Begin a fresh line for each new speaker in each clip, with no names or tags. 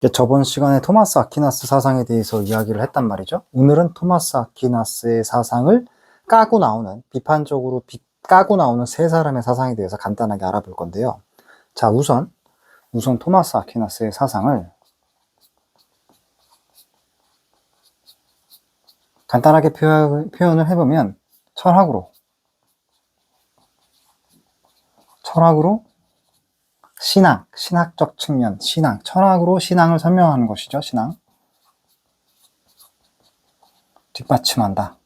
저번 시간에 토마스 아퀴나스 사상에 대해서 이야기를 했단 말이죠. 오늘은 토마스 아퀴나스의 사상을 까고 나오는, 비판적으로 까고 나오는 세 사람의 사상에 대해서 간단하게 알아볼 건데요. 자, 우선 토마스 아퀴나스의 사상을 간단하게 표현을 해보면 철학으로 신학적 측면, 철학으로 신앙을 설명하는 것이죠. 신앙. 뒷받침한다.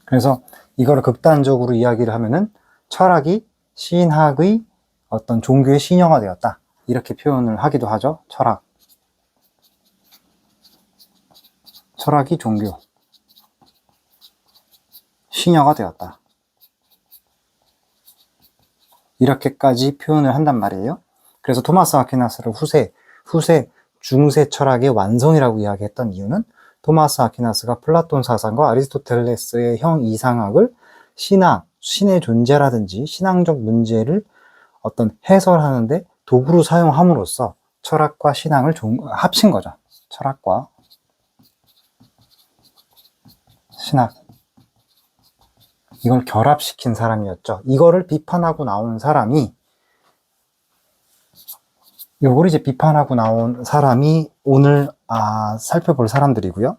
그래서 이거를 극단적으로 이야기를 하면은 철학이 신학의 어떤 종교의 신여가 되었다. 이렇게 표현을 하기도 하죠. 철학이 종교 신여가 되었다. 이렇게까지 표현을 한단 말이에요. 그래서 토마스 아퀴나스를 중세 철학의 완성이라고 이야기했던 이유는 토마스 아퀴나스가 플라톤 사상과 아리스토텔레스의 형 이상학을 신의 존재라든지 신앙적 문제를 어떤 해설하는데 도구로 사용함으로써 철학과 신앙을 합친 거죠. 철학과 신학. 이걸 결합시킨 사람이었죠. 이거를 비판하고 나온 사람이, 요걸 이제 비판하고 나온 사람이 오늘 살펴볼 사람들이고요.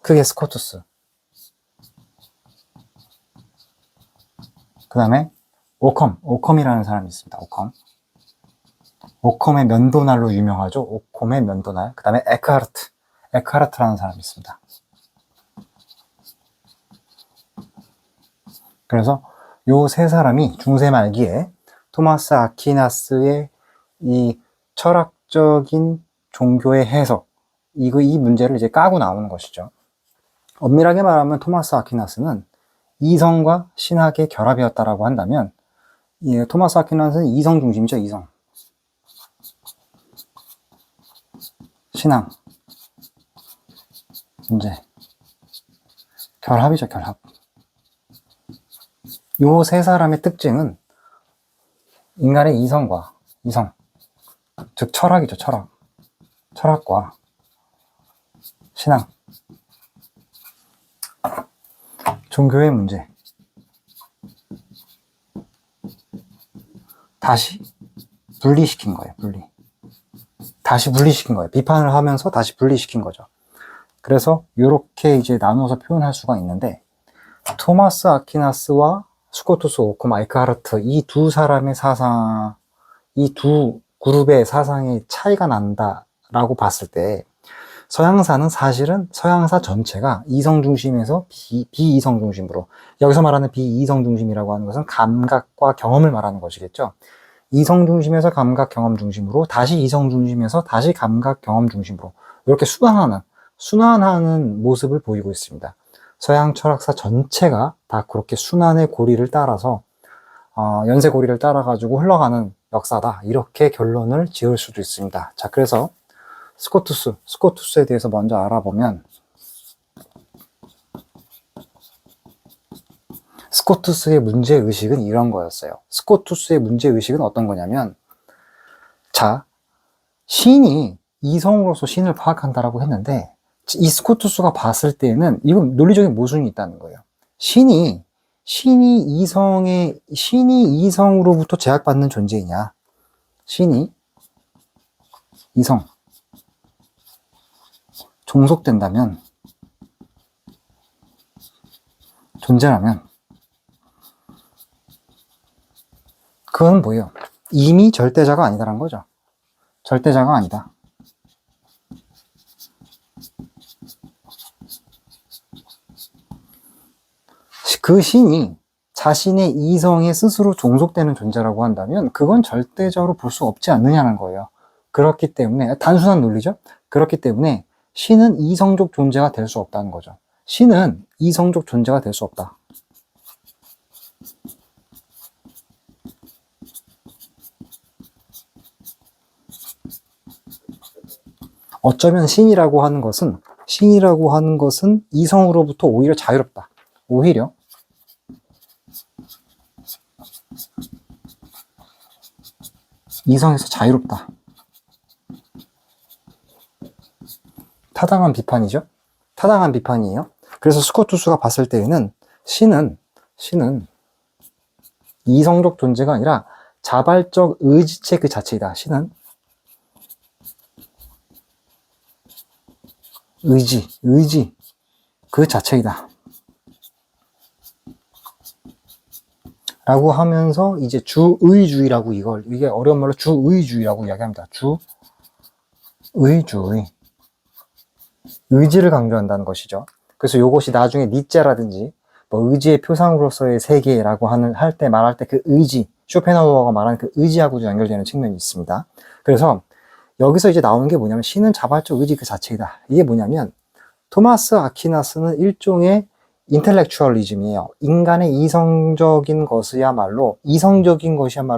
그게 스코투스. 그 다음에 오컴이라는 사람이 있습니다. 오컴의 면도날로 유명하죠. 오컴의 면도날. 그 다음에 에크하르트라는 사람이 있습니다. 그래서 요 세 사람이 중세 말기에 토마스 아퀴나스의 이 철학적인 종교의 해석, 이 문제를 이제 까고 나오는 것이죠. 엄밀하게 말하면 토마스 아퀴나스는 이성과 신학의 결합이었다라고 한다면, 토마스 아퀴나스는 이성 중심이죠. 이성. 신앙. 문제. 결합이죠. 결합. 요 세 사람의 특징은 인간의 이성, 즉 철학이죠. 철학과 신앙, 종교의 문제, 다시 분리시킨 거예요. 다시 분리시킨 거예요. 비판을 하면서 다시 분리시킨 거죠. 그래서 이렇게 이제 나눠서 표현할 수가 있는데, 토마스 아퀴나스와 스코투스, 오컴, 에크하르트, 이 두 사람의 사상, 이 두 그룹의 사상의 차이가 난다라고 봤을 때, 서양사는 사실은 서양사 전체가 이성 중심에서 비이성 중심으로, 여기서 말하는 비이성 중심이라고 하는 것은 감각과 경험을 말하는 것이겠죠. 이성 중심에서 감각 경험 중심으로, 다시 이성 중심에서 다시 감각 경험 중심으로, 이렇게 순환하는 모습을 보이고 있습니다. 서양 철학사 전체가 다 그렇게 순환의 고리를 따라서, 연쇄 고리를 따라가지고 흘러가는 역사다. 이렇게 결론을 지을 수도 있습니다. 자, 그래서 스코투스에 대해서 먼저 알아보면, 스코투스의 문제의식은 이런 거였어요. 스코투스의 문제의식은 어떤 거냐면, 자, 신이 이성으로서 신을 파악한다라고 했는데, 이 스코투스가 봤을 때는 이건 논리적인 모순이 있다는 거예요. 신이 이성으로부터 제약받는 존재이냐? 신이 이성 종속된다면, 존재라면, 그건 뭐예요? 이미 절대자가 아니다라는 거죠. 절대자가 아니다. 그 신이 자신의 이성에 스스로 종속되는 존재라고 한다면 그건 절대적으로 볼 수 없지 않느냐는 거예요. 그렇기 때문에, 단순한 논리죠. 그렇기 때문에 신은 이성적 존재가 될 수 없다는 거죠. 신은 이성적 존재가 될 수 없다. 어쩌면 신이라고 하는 것은 이성으로부터 오히려 자유롭다. 오히려 이성에서 자유롭다. 타당한 비판이죠. 타당한 비판이에요. 그래서 스코투스가 봤을 때에는 신은 이성적 존재가 아니라 자발적 의지체 그 자체이다. 신은 의지 그 자체이다. 라고 하면서 이제 주의주의라고 이게 어려운 말로 주의주의라고 이야기합니다. 주의주의. 의지를 강조한다는 것이죠. 그래서 이것이 나중에 니체라든지 뭐 의지의 표상으로서의 세계라고 할 때 말할 때 그 의지, 쇼펜하우어가 말하는 그 의지하고도 연결되는 측면이 있습니다. 그래서 여기서 이제 나오는 게 뭐냐면 신은 자발적 의지 그 자체이다. 이게 뭐냐면 토마스 아퀴나스는 일종의 인텔렉추얼리즘이에요. 인간의 이성적인 것이야말로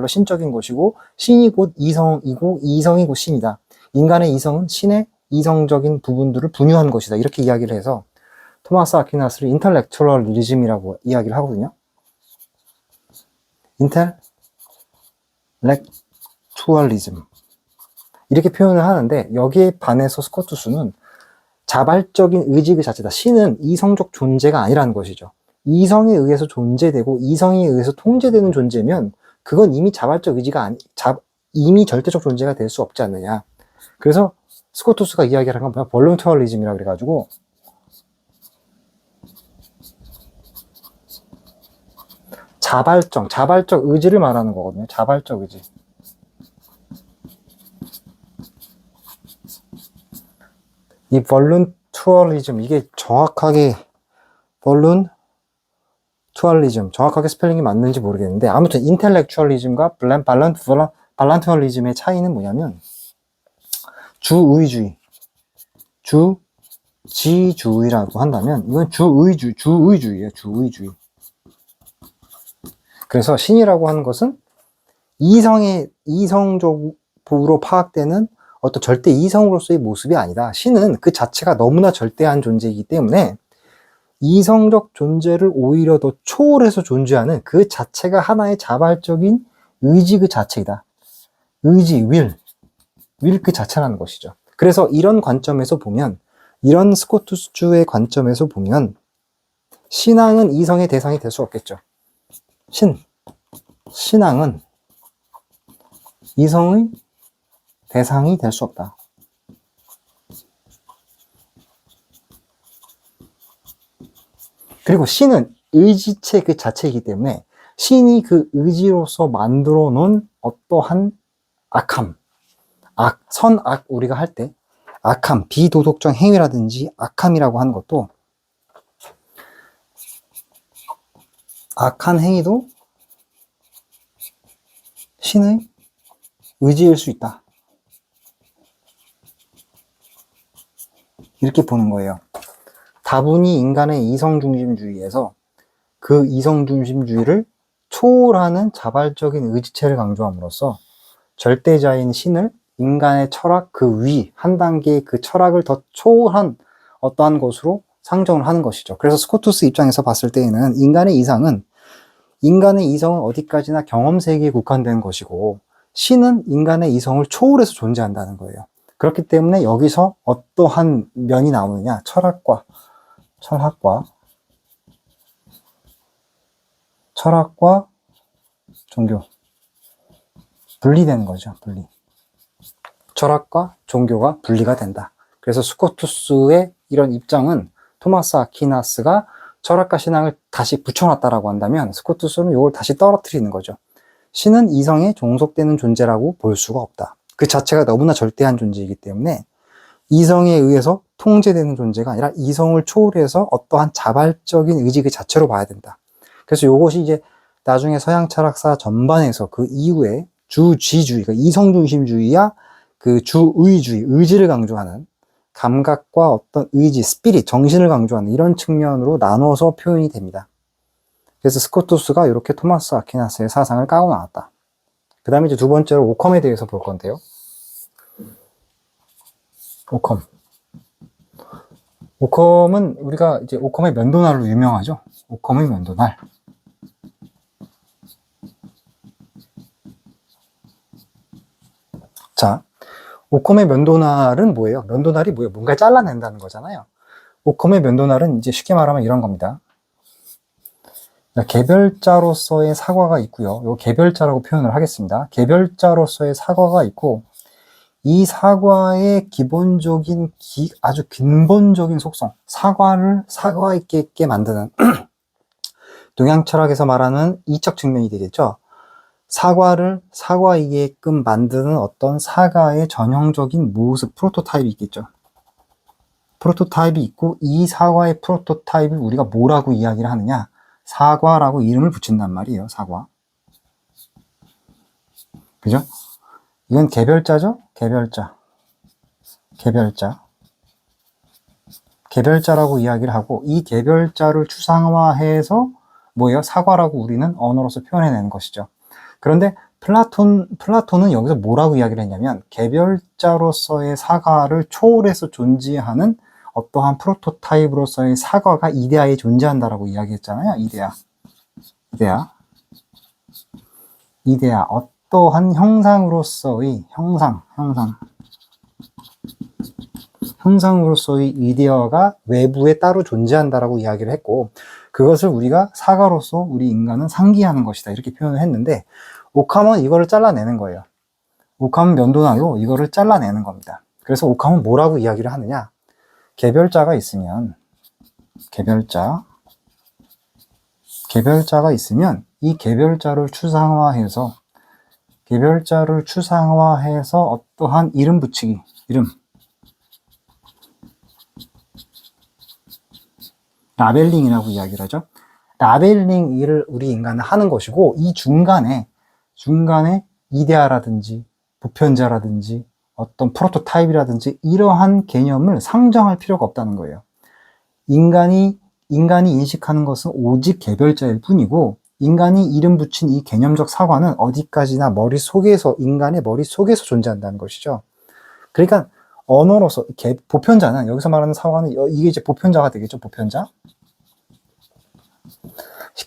신적인 것이고 신이 곧 이성이고 이성이 곧 신이다. 인간의 이성은 신의 이성적인 부분들을 분유한 것이다. 이렇게 이야기를 해서 토마스 아퀴나스를 인텔렉추얼리즘이라고 이야기를 하거든요. 인텔렉추얼리즘 이렇게 표현을 하는데 여기에 반해서 스코투스는 자발적인 의지 그 자체다. 신은 이성적 존재가 아니라는 것이죠. 이성에 의해서 존재되고 이성에 의해서 통제되는 존재면 그건 이미 자발적 의지가 이미 절대적 존재가 될 수 없지 않느냐. 그래서 스코투스가 이야기하는 건 뭐야? 볼룬터리즘이라고 그래가지고 자발적 의지를 말하는 거거든요. 자발적 의지. 이 볼룬투얼리즘 이게 정확하게 정확하게 스펠링이 맞는지 모르겠는데 아무튼 인텔렉추얼리즘과 발란투얼리즘의 차이는 뭐냐면 주지주의라고 한다면 이건 주의주의예요. 주의주의. 그래서 신이라고 하는 것은 이성적으로 파악되는 어떤 절대 이성으로서의 모습이 아니다. 신은 그 자체가 너무나 절대한 존재이기 때문에 이성적 존재를 오히려 더 초월해서 존재하는 그 자체가 하나의 자발적인 의지 그 자체이다. 의지, 윌 그 자체라는 것이죠. 그래서 이런 관점에서 보면, 이런 스코투스주의 관점에서 보면 신앙은 이성의 대상이 될 수 없겠죠. 신앙은 이성의 대상이 될 수 없다. 그리고 신은 의지체 그 자체이기 때문에 신이 그 의지로서 만들어 놓은 어떠한 악함, 선악 우리가 할 때 악함, 비도덕적 행위라든지 악함이라고 하는 것도 악한 행위도 신의 의지일 수 있다. 이렇게 보는 거예요. 다분히 인간의 이성중심주의에서 그 이성중심주의를 초월하는 자발적인 의지체를 강조함으로써 절대자인 신을 인간의 철학 그 위, 한 단계의 그 철학을 더 초월한 어떠한 것으로 상정을 하는 것이죠. 그래서 스코투스 입장에서 봤을 때에는 인간의 이성은 어디까지나 경험 세계에 국한된 것이고 신은 인간의 이성을 초월해서 존재한다는 거예요. 그렇기 때문에 여기서 어떠한 면이 나오느냐? 철학과 종교 분리되는 거죠. 철학과 종교가 분리가 된다. 그래서 스코투스의 이런 입장은 토마스 아퀴나스가 철학과 신앙을 다시 붙여놨다라고 한다면 스코투스는 이걸 다시 떨어뜨리는 거죠. 신은 이성에 종속되는 존재라고 볼 수가 없다. 그 자체가 너무나 절대한 존재이기 때문에 이성에 의해서 통제되는 존재가 아니라 이성을 초월해서 어떠한 자발적인 의지 그 자체로 봐야 된다. 그래서 이것이 이제 나중에 서양 철학사 전반에서 그 이후에 주지주의, 그러니까 이성중심주의야 그 주의주의, 의지를 강조하는 감각과 어떤 의지, 스피릿, 정신을 강조하는 이런 측면으로 나눠서 표현이 됩니다. 그래서 스코투스가 이렇게 토마스 아퀴나스의 사상을 까고 나왔다. 그 다음에 이제 두 번째로 오컴에 대해서 볼 건데요. 오컴은 우리가 이제 오컴의 면도날로 유명하죠. 오컴의 면도날. 자, 오컴의 면도날은 뭐예요? 면도날이 뭐예요? 뭔가 잘라낸다는 거잖아요. 오컴의 면도날은 이제 쉽게 말하면 이런 겁니다. 개별자로서의 사과가 있고요. 요 개별자라고 표현을 하겠습니다. 개별자로서의 사과가 있고, 이 사과의 기본적인 아주 근본적인 속성, 사과 있게 만드는 동양 철학에서 말하는 이적 측면이 되겠죠. 사과이게끔 만드는 어떤 사과의 전형적인 모습, 프로토타입이 있겠죠. 프로토타입이 있고, 이 사과의 프로토타입을 우리가 뭐라고 이야기를 하느냐? 사과라고 이름을 붙인단 말이에요. 사과. 그죠? 이건 개별자죠? 개별자라고 이야기를 하고, 이 개별자를 추상화해서 뭐예요? 사과라고 우리는 언어로서 표현해내는 것이죠. 그런데 플라톤은 여기서 뭐라고 이야기를 했냐면, 개별자로서의 사과를 초월해서 존재하는 어떠한 프로토타입으로서의 사과가 이데아에 존재한다라고 이야기했잖아요. 이데아. 어떠한 형상으로서의 형상으로서의 이데아가 외부에 따로 존재한다라고 이야기를 했고, 그것을 우리가 사과로서 우리 인간은 상기하는 것이다 이렇게 표현을 했는데, 오캄은 이거를 잘라내는 거예요. 오캄 면도날로 이거를 잘라내는 겁니다. 그래서 오캄은 뭐라고 이야기를 하느냐? 개별자가 있으면 이 개별자를 추상화해서 어떠한 이름 붙이기, 라벨링이라고 이야기를 하죠. 라벨링을 우리 인간은 하는 것이고, 이 중간에 이데아라든지 보편자라든지 어떤 프로토타입이라든지 이러한 개념을 상정할 필요가 없다는 거예요. 인간이 인식하는 것은 오직 개별자일 뿐이고, 인간이 이름 붙인 이 개념적 사과는 어디까지나 인간의 머릿속에서 존재한다는 것이죠. 그러니까 언어로서 보편자는, 여기서 말하는 사과는 이게 이제 보편자가 되겠죠.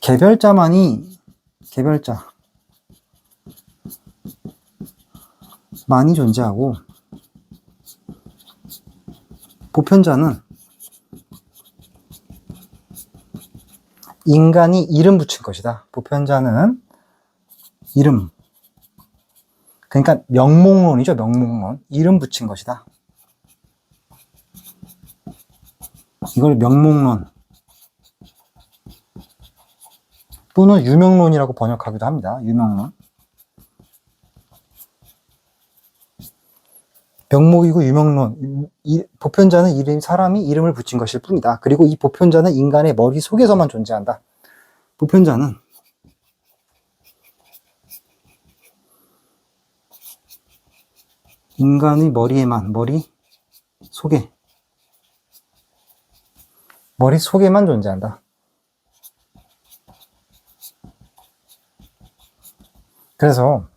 개별자만이 존재하고, 보편자는 인간이 이름 붙인 것이다. 보편자는 이름, 그러니까 명목론이죠. 이름 붙인 것이다. 이걸 명목론 또는 유명론이라고 번역하기도 합니다. 명목이고 유명론, 보편자는 사람이 이름을 붙인 것일 뿐이다. 그리고 이 보편자는 인간의 머릿속에서만 존재한다. 보편자는 인간의 머릿속에만 존재한다. 그래서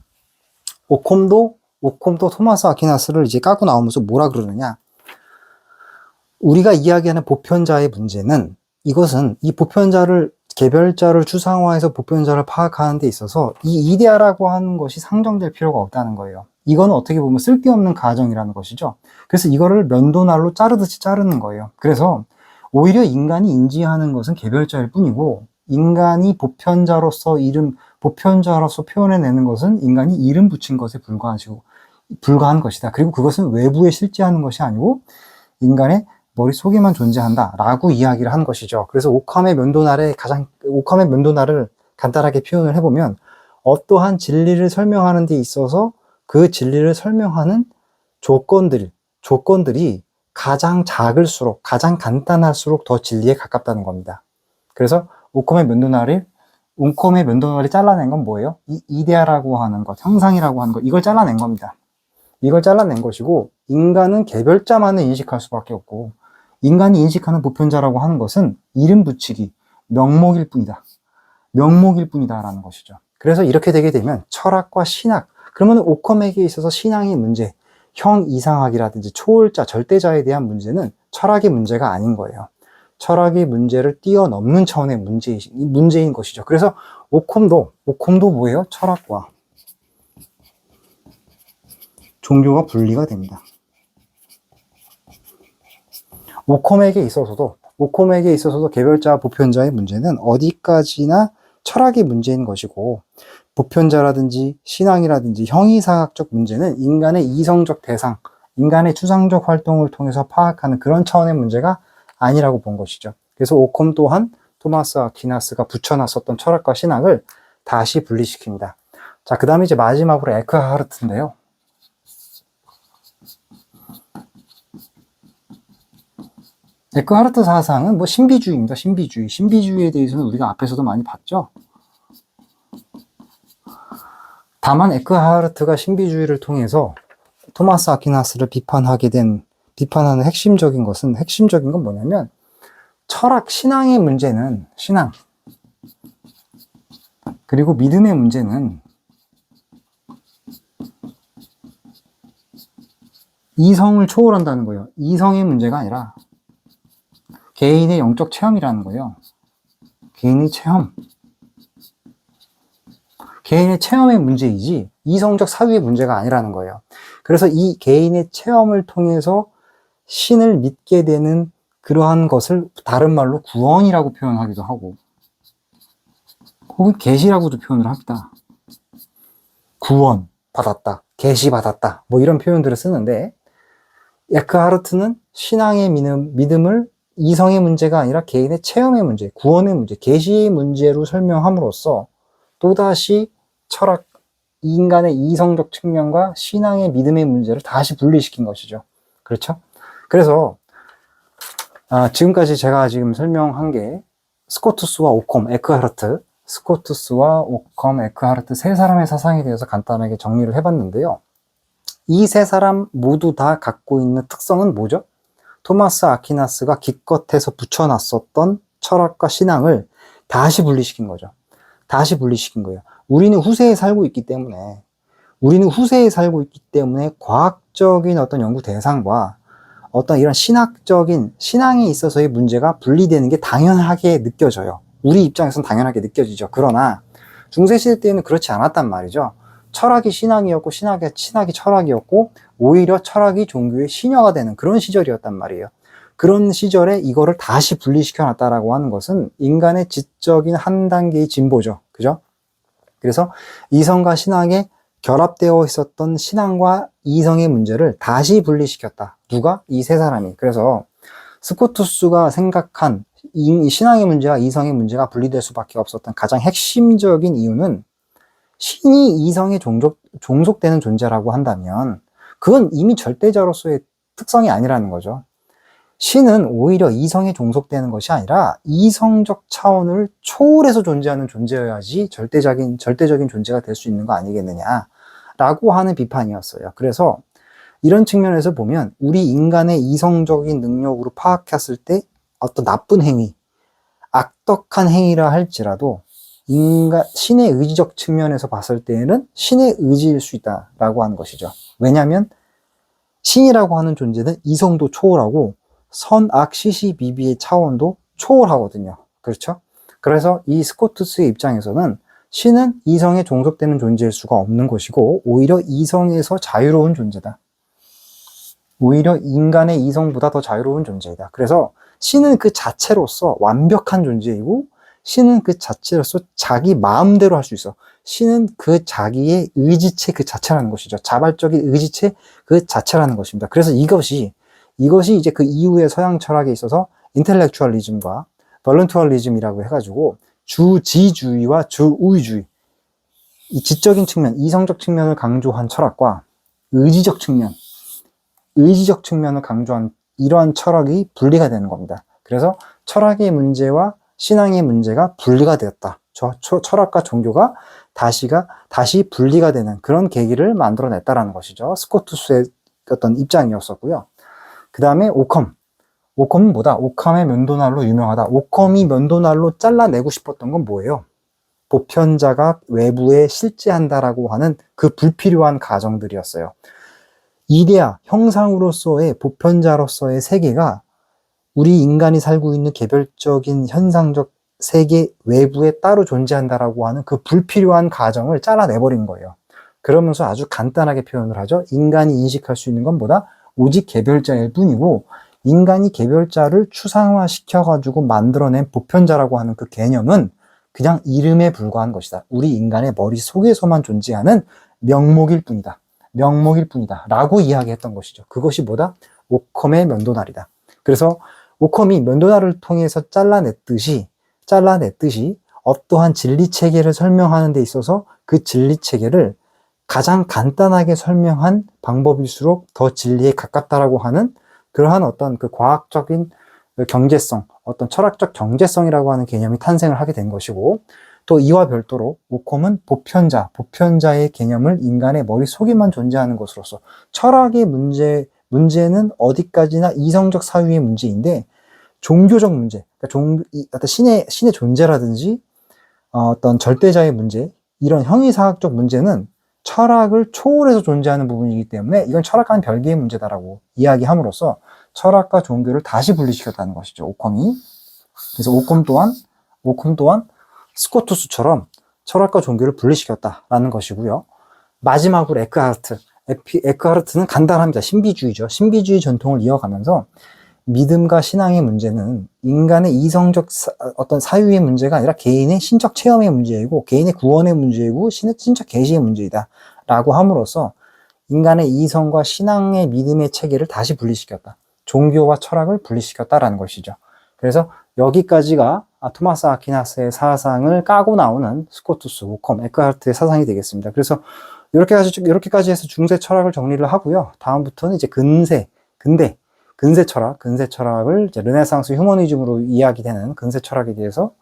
오콤도 토마스 아퀴나스를 이제 까고 나오면서 뭐라 그러느냐? 우리가 이야기하는 보편자의 문제는, 이것은 이 개별자를 추상화해서 보편자를 파악하는 데 있어서 이 이데아라고 하는 것이 상정될 필요가 없다는 거예요. 이거는 어떻게 보면 쓸데없는 가정이라는 것이죠. 그래서 이거를 면도날로 자르듯이 자르는 거예요. 그래서 오히려 인간이 인지하는 것은 개별자일 뿐이고, 인간이 보편자로서 표현해내는 것은 인간이 이름 붙인 것에 불과한 것이다. 그리고 그것은 외부에 실제하는 것이 아니고 인간의 머릿속에만 존재한다 라고 이야기를 한 것이죠. 그래서 오캄의 면도날을 간단하게 표현을 해보면, 어떠한 진리를 설명하는 데 있어서 그 진리를 설명하는 조건들이 가장 작을수록, 가장 간단할수록 더 진리에 가깝다는 겁니다. 그래서 오컴의 면도날이 잘라낸 건 뭐예요? 이 이데아라고 하는 것, 형상이라고 하는 것, 이걸 잘라낸 겁니다. 이걸 잘라낸 것이고, 인간은 개별자만을 인식할 수밖에 없고, 인간이 인식하는 보편자라고 하는 것은 이름 붙이기, 명목일 뿐이다라는 것이죠. 그래서 이렇게 되게 되면 철학과 신학, 그러면 오컴에게 있어서 신앙의 문제, 형이상학이라든지 초월자, 절대자에 대한 문제는 철학의 문제가 아닌 거예요. 철학의 문제를 뛰어넘는 차원의 문제인 것이죠. 그래서 오콤도 뭐예요? 철학과 종교가 분리가 됩니다. 오컴에게 있어서도 개별자와 보편자의 문제는 어디까지나 철학의 문제인 것이고, 보편자라든지 신앙이라든지 형이상학적 문제는 인간의 이성적 대상, 인간의 추상적 활동을 통해서 파악하는 그런 차원의 문제가 아니라고 본 것이죠. 그래서 오컴 또한 토마스 아퀴나스가 붙여놨었던 철학과 신학을 다시 분리시킵니다. 자, 그 다음에 이제 마지막으로 에크하르트인데요. 에크하르트 사상은 뭐 신비주의입니다. 신비주의에 대해서는 우리가 앞에서도 많이 봤죠. 다만 에크하르트가 신비주의를 통해서 토마스 아퀴나스를 비판하는 핵심적인 건 뭐냐면, 철학, 신앙의 문제는 신앙, 그리고 믿음의 문제는 이성을 초월한다는 거예요. 이성의 문제가 아니라 개인의 영적 체험이라는 거예요. 개인의 체험의 문제이지 이성적 사유의 문제가 아니라는 거예요. 그래서 이 개인의 체험을 통해서 신을 믿게 되는 그러한 것을 다른 말로 구원이라고 표현하기도 하고, 혹은 계시라고도 표현을 합니다. 구원 받았다, 계시 받았다, 뭐 이런 표현들을 쓰는데, 에크하르트는 신앙의 믿음을 이성의 문제가 아니라 개인의 체험의 문제, 구원의 문제, 계시의 문제로 설명함으로써 또다시 철학, 인간의 이성적 측면과 신앙의 믿음의 문제를 다시 분리시킨 것이죠. 그렇죠? 그래서 지금까지 제가 설명한 게 스코투스와 오컴, 에크하르트 세 사람의 사상에 대해서 간단하게 정리를 해봤는데요. 이 세 사람 모두 다 갖고 있는 특성은 뭐죠? 토마스 아퀴나스가 기껏해서 붙여놨었던 철학과 신앙을 다시 분리시킨 거죠. 우리는 후세에 살고 있기 때문에 과학적인 어떤 연구 대상과 어떤 이런 신앙에 있어서의 문제가 분리되는 게 당연하게 느껴져요. 우리 입장에서는 당연하게 느껴지죠. 그러나 중세시대 때는 그렇지 않았단 말이죠. 철학이 신앙이었고 신학이 철학이었고, 오히려 철학이 종교의 신여가 되는 그런 시절이었단 말이에요. 그런 시절에 이거를 다시 분리시켜 놨다라고 하는 것은 인간의 지적인 한 단계의 진보죠. 그죠? 그래서 이성과 신앙에 결합되어 있었던 신앙과 이성의 문제를 다시 분리시켰다. 누가? 이 세 사람이. 그래서 스코투스가 생각한 신앙의 문제와 이성의 문제가 분리될 수밖에 없었던 가장 핵심적인 이유는, 신이 이성에 종속되는 존재라고 한다면 그건 이미 절대자로서의 특성이 아니라는 거죠. 신은 오히려 이성에 종속되는 것이 아니라 이성적 차원을 초월해서 존재하는 존재여야지 절대적인 존재가 될 수 있는 거 아니겠느냐라고 하는 비판이었어요. 그래서 이런 측면에서 보면 우리 인간의 이성적인 능력으로 파악했을 때 어떤 나쁜 행위, 악덕한 행위라 할지라도 신의 의지적 측면에서 봤을 때에는 신의 의지일 수 있다라고 하는 것이죠. 왜냐하면 신이라고 하는 존재는 이성도 초월하고 선악 시시비비의 차원도 초월하거든요. 그렇죠? 그래서 이 스코투스의 입장에서는 신은 이성에 종속되는 존재일 수가 없는 것이고, 오히려 이성에서 자유로운 존재다. 오히려 인간의 이성보다 더 자유로운 존재이다. 그래서 신은 그 자체로서 완벽한 존재이고, 신은 그 자체로서 자기 마음대로 할 수 있어. 신은 그 자기의 의지체 그 자체라는 것이죠. 자발적인 의지체 그 자체라는 것입니다. 그래서 이것이 이제 그 이후의 서양 철학에 있어서 인텔렉추얼리즘과 벌런투얼리즘이라고 해가지고 주지주의와 주우주의, 이 지적인 측면, 이성적 측면을 강조한 철학과 의지적 측면을 강조한 이러한 철학이 분리가 되는 겁니다. 그래서 철학의 문제와 신앙의 문제가 분리가 되었다. 철학과 종교가 다시 분리가 되는 그런 계기를 만들어냈다라는 것이죠. 스코투스의 어떤 입장이었었고요. 그 다음에 오컴은 뭐다? 오컴의 면도날로 유명하다. 오컴이 면도날로 잘라내고 싶었던 건 뭐예요? 보편자가 외부에 실제한다라고 하는 그 불필요한 가정들이었어요. 이데아, 형상으로서의 보편자로서의 세계가 우리 인간이 살고 있는 개별적인 현상적 세계 외부에 따로 존재한다라고 하는 그 불필요한 가정을 잘라내버린 거예요. 그러면서 아주 간단하게 표현을 하죠. 인간이 인식할 수 있는 건 뭐다? 오직 개별자일 뿐이고, 인간이 개별자를 추상화시켜가지고 만들어낸 보편자라고 하는 그 개념은 그냥 이름에 불과한 것이다. 우리 인간의 머릿속에서만 존재하는 명목일 뿐이다. 명목일 뿐이다. 라고 이야기했던 것이죠. 그것이 뭐다? 오컴의 면도날이다. 그래서 오컴이 면도날을 통해서 잘라냈듯이 어떠한 진리체계를 설명하는 데 있어서 그 진리체계를 가장 간단하게 설명한 방법일수록 더 진리에 가깝다라고 하는 그러한 어떤 그 과학적인 경제성, 어떤 철학적 경제성이라고 하는 개념이 탄생을 하게 된 것이고, 또 이와 별도로 오컴은 보편자의 개념을 인간의 머릿속에만 존재하는 것으로서 철학의 문제는 어디까지나 이성적 사유의 문제인데, 종교적 문제, 그러니까 어떤 신의 존재라든지 어떤 절대자의 문제, 이런 형이사학적 문제는 철학을 초월해서 존재하는 부분이기 때문에 이건 철학과는 별개의 문제다라고 이야기함으로써 철학과 종교를 다시 분리시켰다는 것이죠, 오컴이. 그래서 오컴 또한 스코투스처럼 철학과 종교를 분리시켰다라는 것이고요. 마지막으로 에크하르트는 간단합니다. 신비주의죠. 신비주의 전통을 이어가면서 믿음과 신앙의 문제는 인간의 이성적 어떤 사유의 문제가 아니라 개인의 신적 체험의 문제이고, 개인의 구원의 문제이고, 신적 계시의 문제이다 라고 함으로써 인간의 이성과 신앙의 믿음의 체계를 다시 분리시켰다. 종교와 철학을 분리시켰다라는 것이죠. 그래서 여기까지가 토마스 아퀴나스의 사상을 까고 나오는 스코투스, 오컴, 에크하르트의 사상이 되겠습니다. 그래서 이렇게까지 해서 중세 철학을 정리를 하고요. 다음부터는 이제 근세 철학을 이제 르네상스 휴머니즘으로 이야기되는 근세 철학에 대해서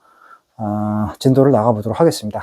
진도를 나가보도록 하겠습니다.